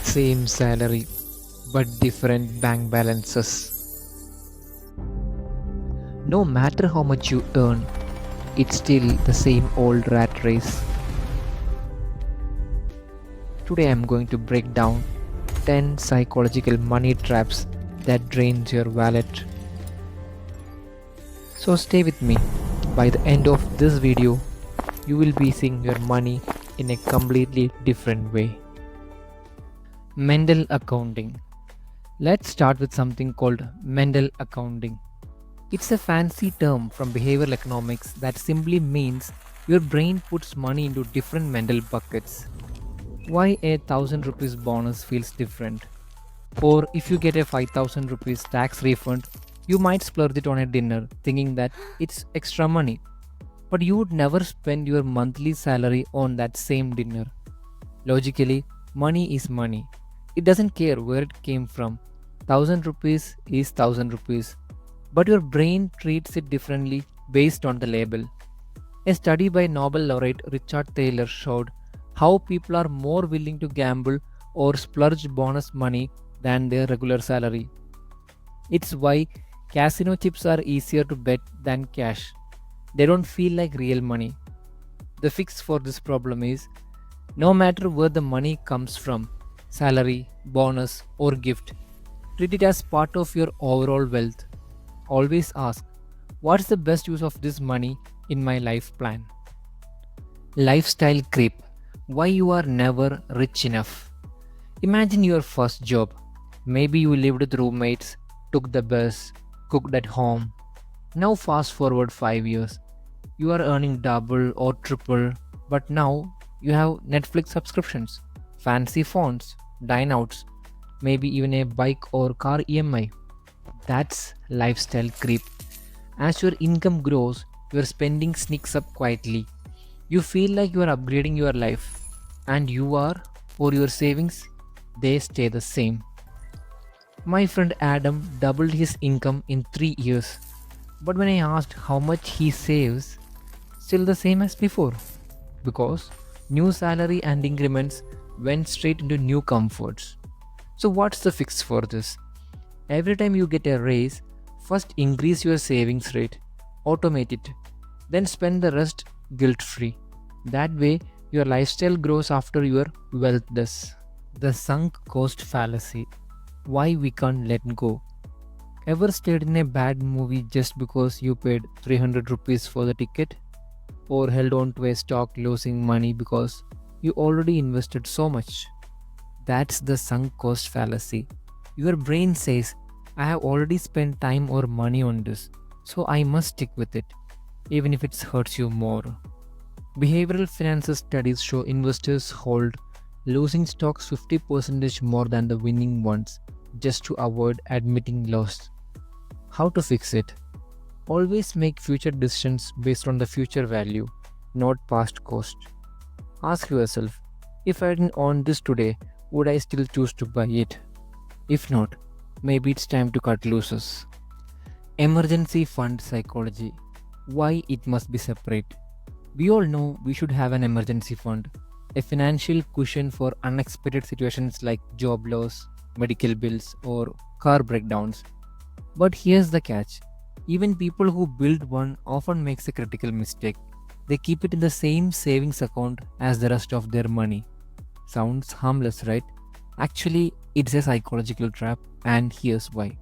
Same salary, but different bank balances. No matter how much you earn, it's still the same old rat race. Today I'm going to break down 10 psychological money traps that drains your wallet. So stay with me. By the end of this video, you will be seeing your money in a completely different way. Mental accounting. Let's start with something called mental accounting. It's a fancy term from behavioral economics that simply means your brain puts money into different mental buckets. Why a 1000 rupees bonus feels different. Or if you get a 5000 rupees tax refund, you might splurge it on a dinner thinking that it's extra money. But you would never spend your monthly salary on that same dinner. Logically, money is money. It doesn't care where it came from. 1000 rupees is 1000 rupees. But your brain treats it differently based on the label. A study by Nobel laureate Richard Taylor showed how people are more willing to gamble or splurge bonus money than their regular salary. It's why casino chips are easier to bet than cash. They don't feel like real money. The fix for this problem is no matter where the money comes from, salary, bonus, or gift, treat it as part of your overall wealth. Always ask, what's the best use of this money in my life plan? Lifestyle creep. Why you are never rich enough. Imagine your first job. Maybe you lived with roommates, took the bus, cooked at home. Now fast forward 5 years. You are earning double or triple, but now you have Netflix subscriptions, fancy phones, dine outs, maybe even a bike or car EMI. That's lifestyle creep. As your income grows, your spending sneaks up quietly. You feel like you are upgrading your life, and you are, or your savings, they stay the same. My friend Adam doubled his income in 3 years, but when I asked how much he saves, still the same as before. Because new salary and increments went straight into new comforts. So, what's the fix for this? Every time you get a raise, first increase your savings rate, automate it, then spend the rest guilt free. That way, your lifestyle grows after your wealth does. The sunk cost fallacy. Why we can't let go. Ever stayed in a bad movie just because you paid 300 rupees for the ticket? Or held on to a stock losing money because you already invested so much? That's the sunk cost fallacy. Your brain says, I have already spent time or money on this, so I must stick with it, even if it hurts you more. Behavioral finances studies show investors hold losing stocks 50% more than the winning ones just to avoid admitting loss. How to fix it? Always make future decisions based on the future value, not past cost. Ask yourself, if I didn't own this today, would I still choose to buy it? If not, maybe it's time to cut losses. Emergency fund psychology. Why it must be separate? We all know we should have an emergency fund, a financial cushion for unexpected situations like job loss, medical bills, or car breakdowns. But here's the catch. Even people who build one often makes a critical mistake. They keep it in the same savings account as the rest of their money. Sounds harmless, right? Actually, it's a psychological trap, and here's why.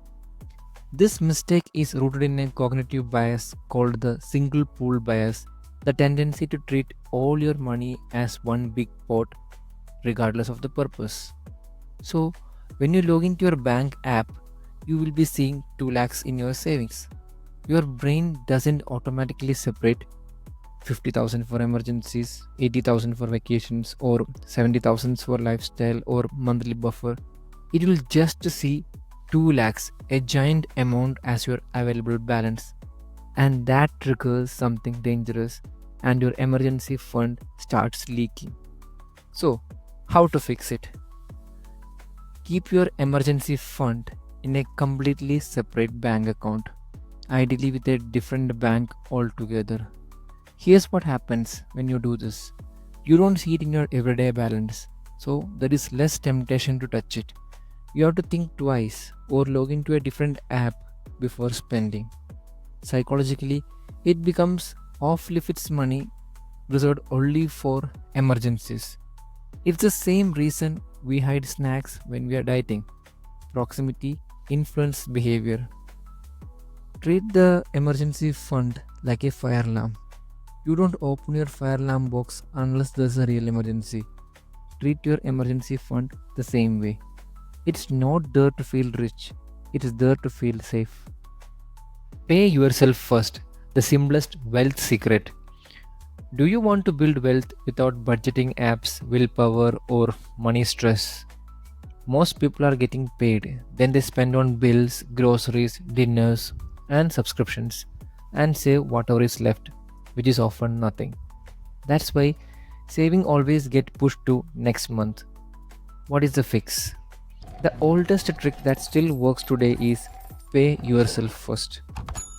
This mistake is rooted in a cognitive bias called the single pool bias, the tendency to treat all your money as one big pot, regardless of the purpose. So, when you log into your bank app, you will be seeing 2 lakhs in your savings. Your brain doesn't automatically separate 50,000 for emergencies, 80,000 for vacations, or 70,000 for lifestyle or monthly buffer. It will just see 2 lakhs, a giant amount, as your available balance. And that triggers something dangerous, and your emergency fund starts leaking. So, how to fix it? Keep your emergency fund in a completely separate bank account, ideally with a different bank altogether. Here's what happens when you do this. You don't see it in your everyday balance. So there is less temptation to touch it. You have to think twice or log into a different app before spending. Psychologically, it becomes off limits money reserved only for emergencies. It's the same reason we hide snacks when we are dieting. Proximity influences behavior. Treat the emergency fund like a fire alarm. You don't open your fire alarm box unless there's a real emergency. Treat your emergency fund the same way. It's not there to feel rich, it is there to feel safe. Pay yourself first, the simplest wealth secret. Do you want to build wealth without budgeting apps, willpower, or money stress? Most people are getting paid, then they spend on bills, groceries, dinners, and subscriptions, and save whatever is left, which is often nothing. That's why saving always get pushed to next month. What is the fix? The oldest trick that still works today is pay yourself first.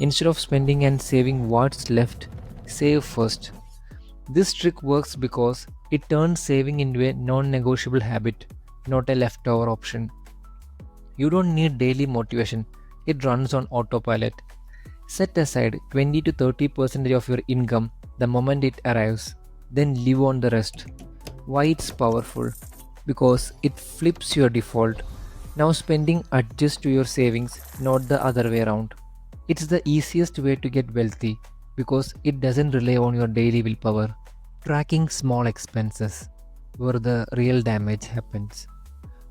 Instead of spending and saving what's left, save first. This trick works because it turns saving into a non negotiable habit, not a leftover option. You don't need daily motivation, it runs on autopilot. Set aside 20 to 30% of your income the moment it arrives, then live on the rest. Why it's powerful? Because it flips your default. Now spending adjusts to your savings, not the other way around. It's the easiest way to get wealthy because it doesn't rely on your daily willpower. Tracking small expenses, where the real damage happens.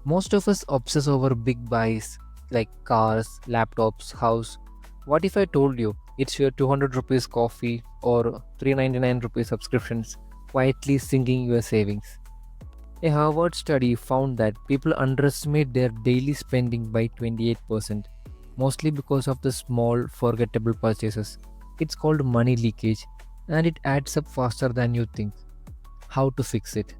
Most of us obsess over big buys like cars, laptops, house. What if I told you it's your 200 rupees coffee or 399 rupees subscriptions quietly sinking your savings? A Harvard study found that people underestimate their daily spending by 28%, mostly because of the small, forgettable purchases. It's called money leakage and it adds up faster than you think. How to fix it?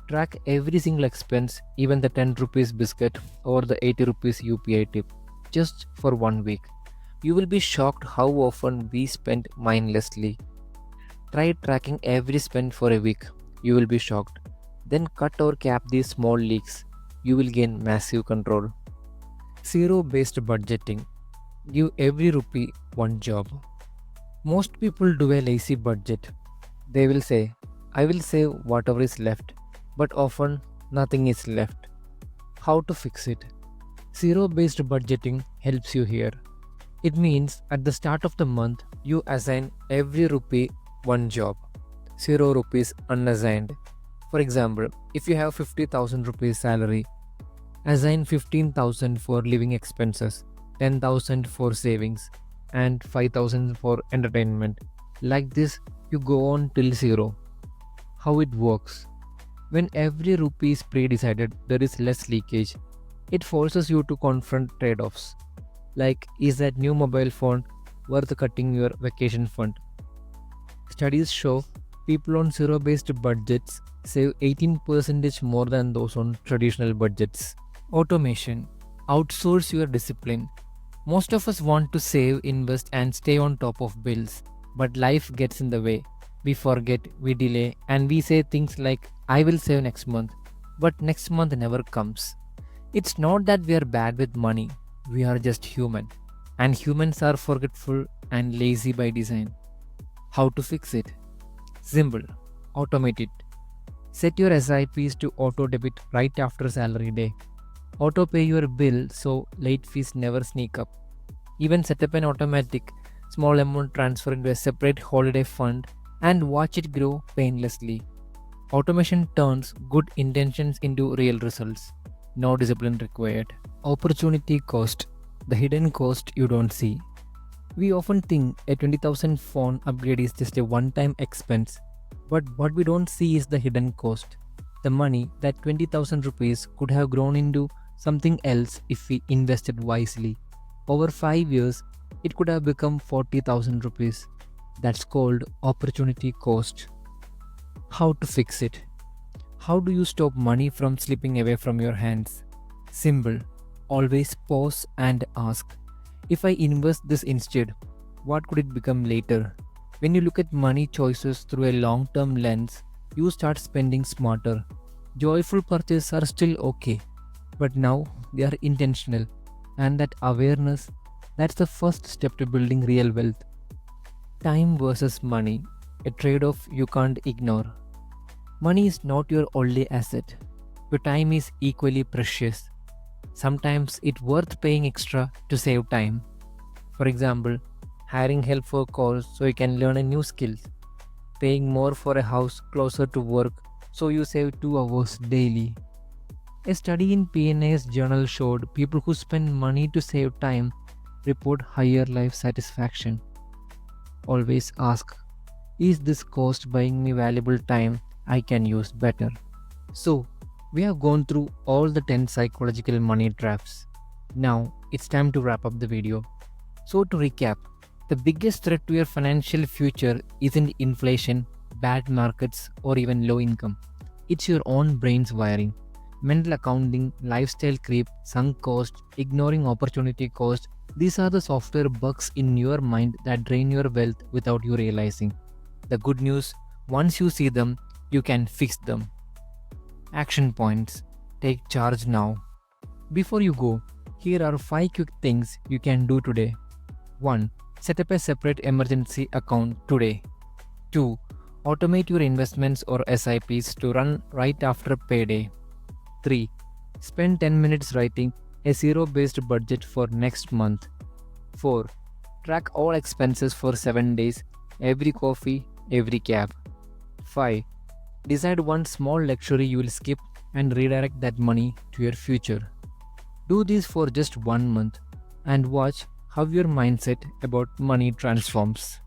Track every single expense, even the 10 rupees biscuit or the 80 rupees UPI tip, just for 1 week. You will be shocked how often we spend mindlessly. Try tracking every spend for a week. You will be shocked. Then cut or cap these small leaks. You will gain massive control. Zero based budgeting. Give every rupee one job. Most people do a lazy budget. They will say, I will save whatever is left, but often nothing is left. How to fix it? Zero based budgeting helps you here. It means at the start of the month, you assign every rupee one job, 0 rupees unassigned. For example, if you have 50,000 rupees salary, assign 15,000 for living expenses, 10,000 for savings, and 5,000 for entertainment. Like this, you go on till zero. How it works? When every rupee is pre-decided, there is less leakage. It forces you to confront trade-offs. Like, is that new mobile phone worth cutting your vacation fund? Studies show people on zero-based budgets save 18% more than those on traditional budgets. Automation. Outsource your discipline. Most of us want to save, invest, and stay on top of bills, but life gets in the way. We forget, we delay, and we say things like, I will save next month, but next month never comes. It's not that we are bad with money, we are just human. And humans are forgetful and lazy by design. How to fix it? Simple. Automate it. Set your SIPs to auto debit right after salary day. Auto pay your bill so late fees never sneak up. Even set up an automatic small amount transfer into a separate holiday fund and watch it grow painlessly. Automation turns good intentions into real results. No discipline required. Opportunity cost. The hidden cost you don't see. We often think a 20,000 phone upgrade is just a one-time expense, but what we don't see is the hidden cost. The money, that 20,000 rupees, could have grown into something else if we invested wisely. Over 5 years, it could have become 40,000 rupees. That's called opportunity cost. How to fix it? How do you stop money from slipping away from your hands? Simple. Always pause and ask, if I invest this instead, what could it become later? When you look at money choices through a long term lens, you start spending smarter. Joyful purchases are still okay, but now they are intentional. And that awareness, that's the first step to building real wealth. Time versus money, a trade off you can't ignore. Money is not your only asset. Your time is equally precious. Sometimes it's worth paying extra to save time. For example, hiring help for calls so you can learn a new skill, paying more for a house closer to work so you save 2 hours daily. A study in PNA's journal showed people who spend money to save time report higher life satisfaction. Always ask, is this cost buying me valuable time I can use better? So, we have gone through all the 10 psychological money traps. Now, it's time to wrap up the video. So, to recap, the biggest threat to your financial future isn't inflation, bad markets, or even low income. It's your own brain's wiring. Mental accounting, lifestyle creep, sunk cost, ignoring opportunity cost, these are the software bugs in your mind that drain your wealth without you realizing. The good news, once you see them, you can fix them. Action points. Take charge now. Before you go, here are 5 quick things you can do today. 1. Set up a separate emergency account today. 2. Automate your investments or SIPs to run right after payday. 3. Spend 10 minutes writing a zero based budget for next month. 4. Track all expenses for 7 days, every coffee, every cab. 5. Decide one small luxury you will skip and redirect that money to your future. Do this for just 1 month and watch how your mindset about money transforms.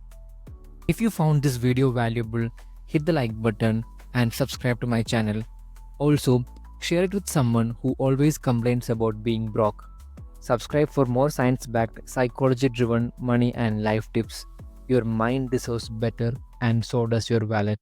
If you found this video valuable, hit the like button and subscribe to my channel. Also, share it with someone who always complains about being broke. Subscribe for more science-backed, psychology-driven money and life tips. Your mind deserves better, and so does your wallet.